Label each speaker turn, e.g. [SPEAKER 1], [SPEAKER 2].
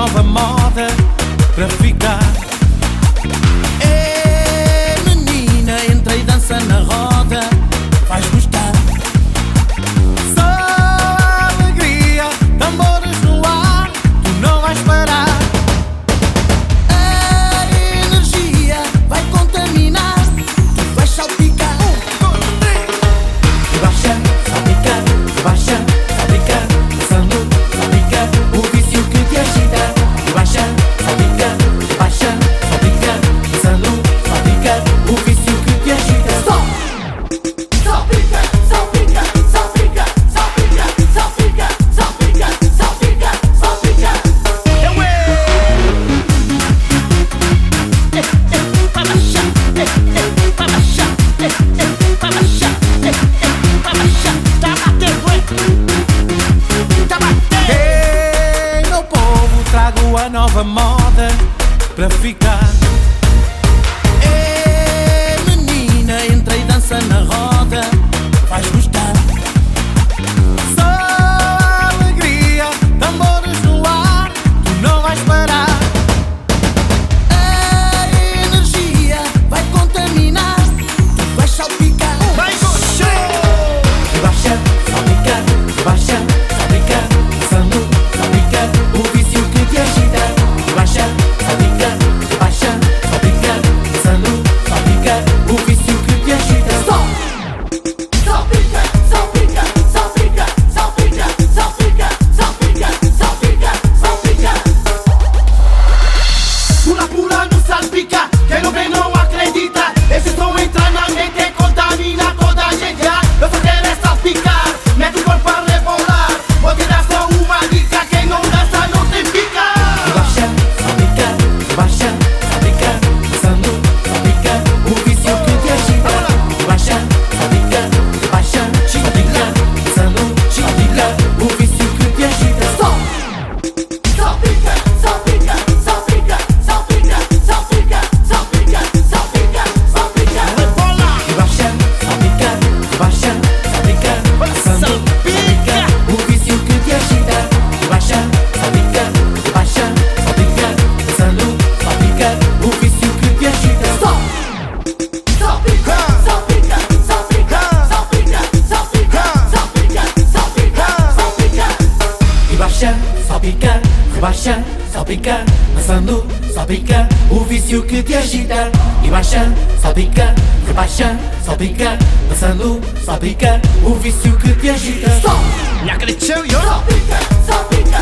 [SPEAKER 1] nova moda para ficar. É menina, entra e dança na roda, vais gostar. Só alegria, tambores no ar, tu não vais parar. A energia vai contaminar, tu vais salpicar. Rebaixa, salpicar, rebaixa, salpicar, dançando, salpicar, o vício que te agita. Rebaixa, salpicar, rebaixa, salpicar, dançando, salpicar, o vício que te agita. Stop! Salpica, salpica, salpica, salpica, salpica, salpica, salpica, salpica. Ei, meu povo, trago a nova moda para ficar. É menina, entra e dança na roda, vais gostar. Só alegria, tambores no ar, tu não vais parar. A energia vai contaminar, tu vais salpicar. Vai gostar! Rebaixa, salpicar, rebaixa, salpicar, dançando, salpicar, o vício que te agita. Rebaixa, salpicar, rebaixa, salpicar, dançando, salpicar, o vício que te agita. Stop! Salpica, salpica, salpica, salpica, salpica, salpica, salpica, salpica.
[SPEAKER 2] Pula, pula no salpica, quem não vê não acredita. Esse som entra na mente e contamina toda a gente. Eu só quero é salpicar, mete o corpo a rebolar. Vou te dar só uma dica, quem não dança não tem pica.
[SPEAKER 1] Rebaixa, salpicar, rebaixa, salpicar, dançando, salpicar, o vício que te agita. Rebaixa, salpicar, rebaixa, salpicar, dançando, salpicar, o vício que te agita. Stop! Salpica, salpica, salpica, salpica, salpica, salpica, salpica, salpica. Rebaixa, salpicar, rebaixa, salpicar, dançando, salpicar, o vício que te agita. Rebaixa, salpicar, rebaixa, salpicar, dançando, salpicar, o vício que te agita. Stop! Salpica, salpica, salpica, salpica, salpica, salpica, salpica, salpica. Rebaixa, salpicar, rebaixa, salpicar, dançando, salpicar, o vício que te agita. Rebaixa, salpicar, rebaixa, salpicar, dançando, salpicar, o vício que te agita. Stop!
[SPEAKER 2] Salpica,
[SPEAKER 1] Salpica,